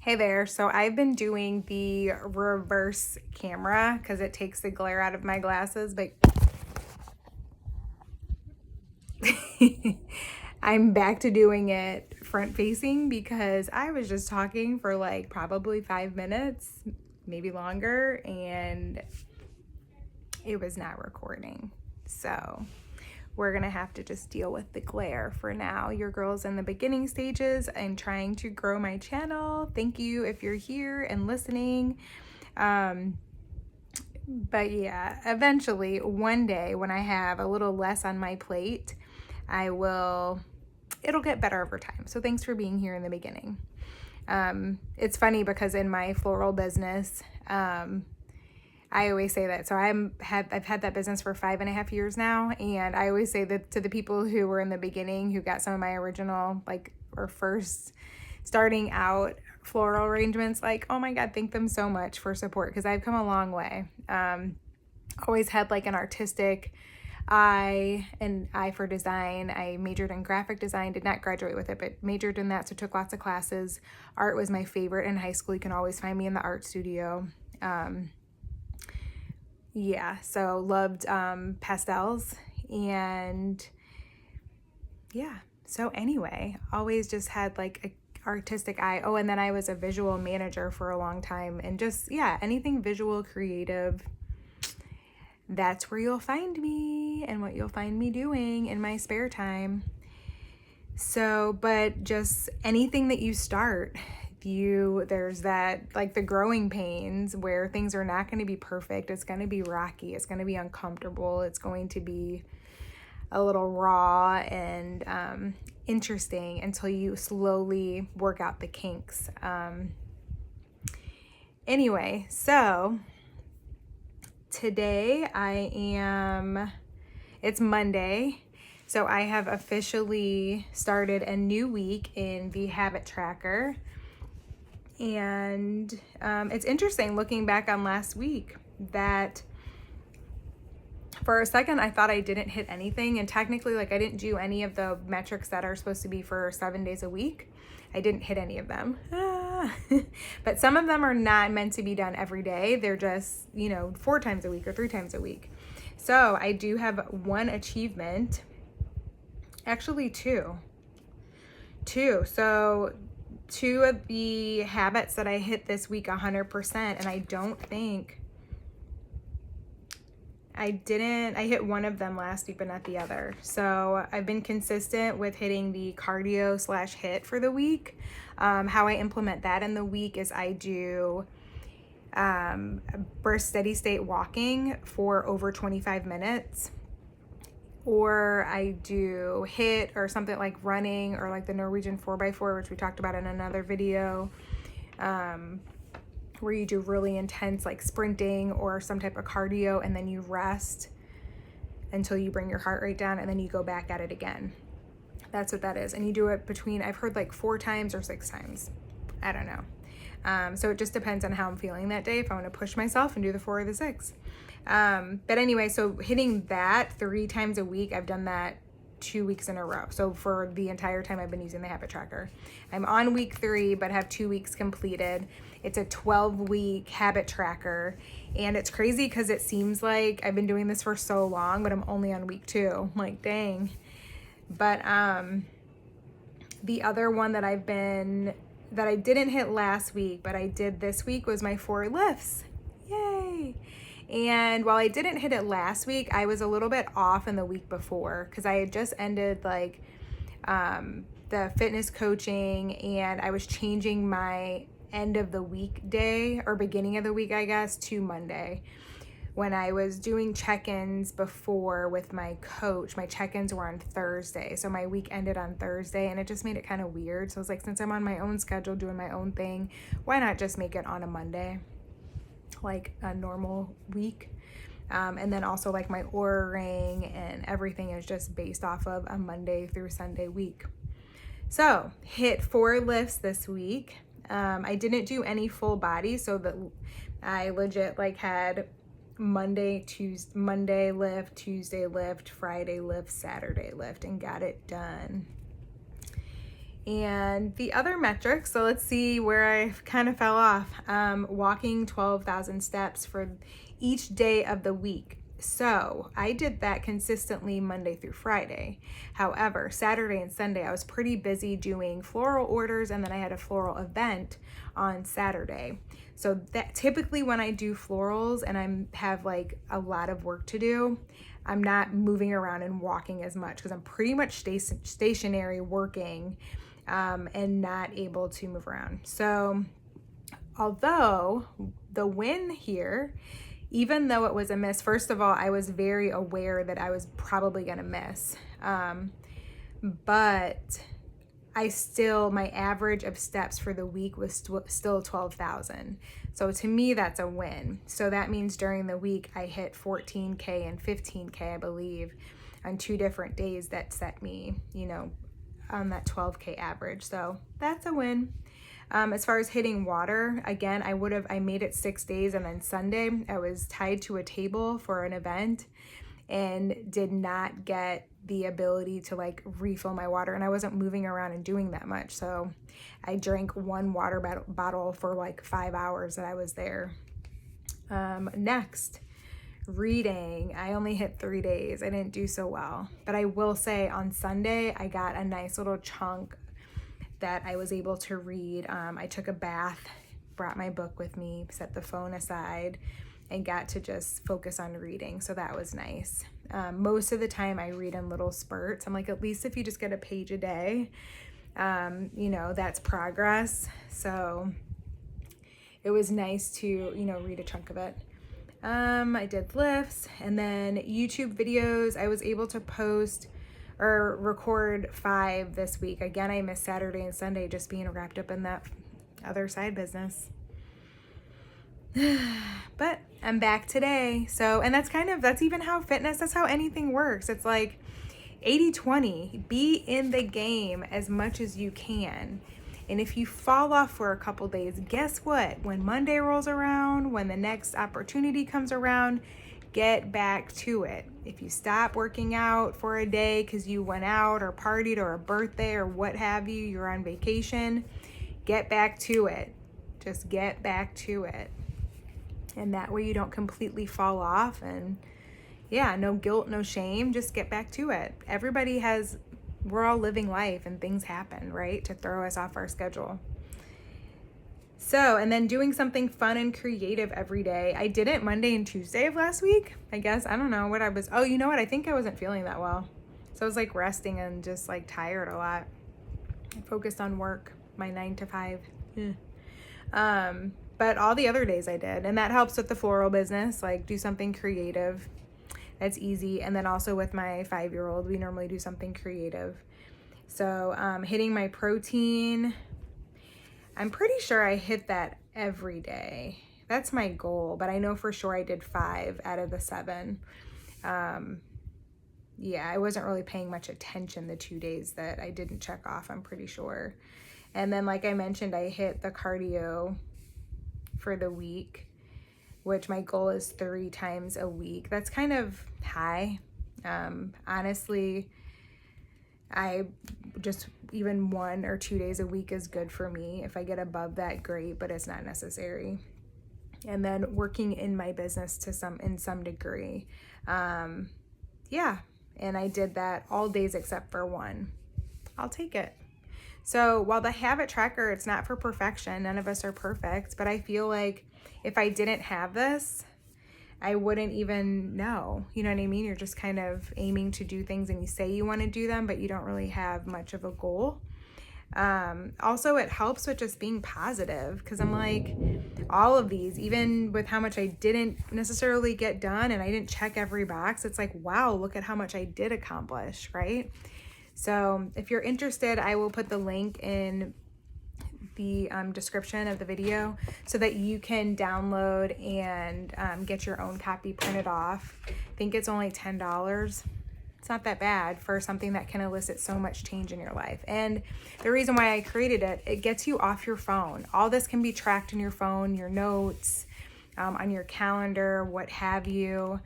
Hey there. So I've been doing the reverse camera because it takes the glare out of my glasses, but I'm back to doing it front facing because I was just talking for like probably 5 minutes, maybe longer, and it was not recording. So we're gonna have to just deal with the glare for now. Your girl's in the beginning stages. I'm trying to grow my channel. Thank you if you're here and listening. But yeah, eventually, one day when I have a little less on my plate, it'll get better over time. So thanks for being here in the beginning. It's funny because in my floral business, I always say that. So I've had that business for 5.5 years now. And I always say that to the people who were in the beginning, who got some of my original, or first starting out floral arrangements, like, oh my God, thank them so much for support because I've come a long way. Always had like an artistic eye for design. I majored in graphic design, did not graduate with it, but majored in that, so took lots of classes. Art was my favorite in high school. You can always find me in the art studio. So loved pastels, and yeah. So anyway, always just had like a artistic eye. Oh, and then I was a visual manager for a long time, and just, yeah, anything visual, creative, that's where you'll find me and what you'll find me doing in my spare time. So, but just anything that you start, there's that, like, the growing pains where things are not going to be perfect. It's going to be rocky. It's going to be uncomfortable. It's going to be a little raw and interesting until you slowly work out the kinks. Anyway, so today it's Monday, so I have officially started a new week in the habit tracker. And it's interesting looking back on last week that for a second I thought I didn't hit anything, and technically, like, I didn't do any of the metrics that are supposed to be for 7 days a week. I didn't hit any of them. But some of them are not meant to be done every day. They're just, 4 times a week or 3 times a week. So I do have one achievement, actually two. So 2 of the habits that I hit this week 100%, and I don't think I hit one of them last week, but not the other. So I've been consistent with hitting the cardio / hit for the week. How I implement that in the week is I do burst steady state walking for over 25 minutes. Or I do hit or something like running, or like the Norwegian 4x4, which we talked about in another video, where you do really intense like sprinting or some type of cardio, and then you rest until you bring your heart rate down, and then you go back at it again. That's what that is. And you do it between, I've heard, like 4 times or 6 times. I don't know. So it just depends on how I'm feeling that day, if I want to push myself and do the 4 or the 6. But anyway, so hitting that 3 times a week, I've done that 2 weeks in a row. So for the entire time I've been using the habit tracker, I'm on week 3, but have 2 weeks completed. It's a 12-week habit tracker, and it's crazy because it seems like I've been doing this for so long, but I'm only on week 2. I'm like, dang. But the other one that I didn't hit last week, but I did this week, was my 4 lifts. Yay! And while I didn't hit it last week, I was a little bit off in the week before because I had just ended like the fitness coaching, and I was changing my end of the week day, or beginning of the week, I guess, to Monday. When I was doing check-ins before with my coach, my check-ins were on Thursday. So my week ended on Thursday, and it just made it kind of weird. So I was like, since I'm on my own schedule doing my own thing, why not just make it on a Monday, like a normal week? And then also, like, my Oura ring and everything is just based off of a Monday through Sunday week. So hit 4 lifts this week. I didn't do any full body, so that I legit like had Monday lift, Tuesday lift, Friday lift, Saturday lift, and got it done. And the other metrics, so let's see where I kind of fell off. Walking 12,000 steps for each day of the week. So I did that consistently Monday through Friday. However, Saturday and Sunday, I was pretty busy doing floral orders, and then I had a floral event on Saturday. So that typically when I do florals and have like a lot of work to do, I'm not moving around and walking as much because I'm pretty much stationary working and not able to move around. So although the win here, even though it was a miss, first of all, I was very aware that I was probably going to miss. But my average of steps for the week was still 12,000. So to me, that's a win. So that means during the week, I hit 14K and 15K, I believe, on 2 different days that set me, on that 12K average. So that's a win. As far as hitting water, again, I made it 6 days, and then Sunday I was tied to a table for an event and did not get the ability to like refill my water, and I wasn't moving around and doing that much. So I drank 1 water bottle for like 5 hours that I was there. Next, reading. I only hit 3 days. I didn't do so well, but I will say on Sunday I got a nice little chunk that I was able to read. I took a bath, brought my book with me, set the phone aside, and got to just focus on reading. So that was nice. Most of the time I read in little spurts. I'm like, at least if you just get a page a day, that's progress. So it was nice to, read a chunk of it. I did lifts, and then YouTube videos. I was able to post or record 5 this week. Again, I missed Saturday and Sunday just being wrapped up in that other side business. But I'm back today. So, and that's even how that's how anything works. It's like 80-20. Be in the game as much as you can. And if you fall off for a couple days, guess what? When Monday rolls around, when the next opportunity comes around, get back to it. If you stop working out for a day because you went out or partied or a birthday or what have you, you're on vacation, get back to it. Just get back to it. And that way you don't completely fall off, and no guilt, no shame, just get back to it. We're all living life and things happen, right? To throw us off our schedule. So, and then doing something fun and creative every day. I did it Monday and Tuesday of last week. I guess, I don't know what I was. Oh, you know what? I think I wasn't feeling that well. So I was like resting and just like tired a lot. I focused on work, my 9 to 5. But all the other days I did. And that helps with the floral business, like do something creative. That's easy. And then also with my 5-year-old, we normally do something creative. So hitting my protein, I'm pretty sure I hit that every day. That's my goal, but I know for sure I did 5 out of the 7. I wasn't really paying much attention the 2 days that I didn't check off, I'm pretty sure. And then like I mentioned, I hit the cardio for the week, which my goal is 3 times a week. That's kind of high. Honestly, I just even 1 or 2 days a week is good for me. If I get above that, great, but it's not necessary. And then working in my business in some degree. And I did that all days except for 1. I'll take it. So while the habit tracker, it's not for perfection. None of us are perfect, but I feel like if I didn't have this, I wouldn't even know. You know what I mean? You're just kind of aiming to do things and you say you want to do them, but you don't really have much of a goal. Also, it helps with just being positive, because I'm like, all of these, even with how much I didn't necessarily get done and I didn't check every box, it's like, wow, look at how much I did accomplish, right? So if you're interested, I will put the link in the description of the video so that you can download and get your own copy printed off. I think it's only $10. It's not that bad for something that can elicit so much change in your life. And the reason why I created it, it gets you off your phone. All this can be tracked in your phone, your notes, on your calendar, what have you.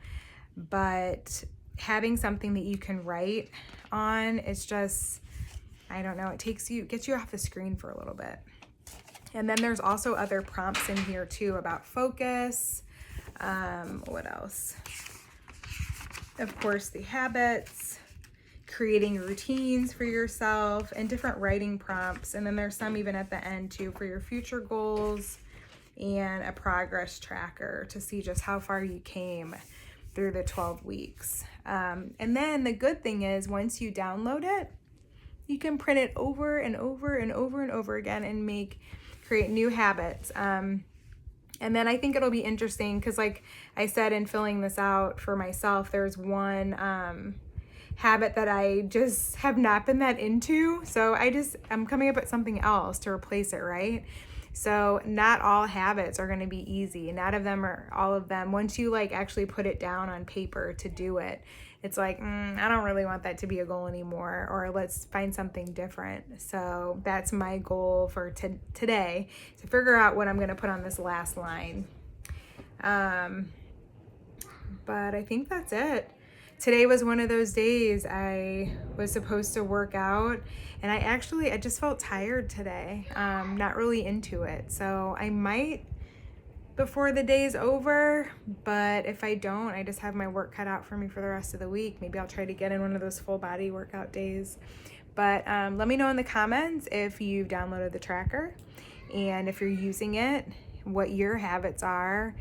But having something that you can write on, it's just, I don't know, it gets you off the screen for a little bit. And then there's also other prompts in here too about focus. What else? Of course, the habits, creating routines for yourself, and different writing prompts. And then there's some even at the end too for your future goals, and a progress tracker to see just how far you came through the 12 weeks. And then the good thing is once you download it, you can print it over and over and over and over again and create new habits. And then I think it'll be interesting because, like I said, in filling this out for myself, there's one habit that I just have not been that into. So I'm coming up with something else to replace it, right? So not all habits are going to be easy. Not all of them. Once you like actually put it down on paper to do it, it's like, I don't really want that to be a goal anymore, or let's find something different. So that's my goal for today, to figure out what I'm going to put on this last line. But I think that's it. Today was one of those days I was supposed to work out, and I just felt tired today, not really into it. So I might before the day's over, but if I don't, I just have my work cut out for me for the rest of the week. Maybe I'll try to get in one of those full body workout days. But let me know in the comments if you've downloaded the tracker and if you're using it, what your habits are.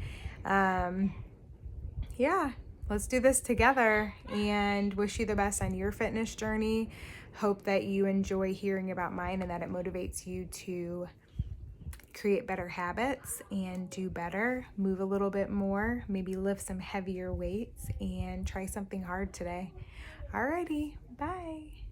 Yeah, let's do this together, and wish you the best on your fitness journey. Hope that you enjoy hearing about mine and that it motivates you to create better habits and do better, move a little bit more, maybe lift some heavier weights, and try something hard today. Alrighty, bye.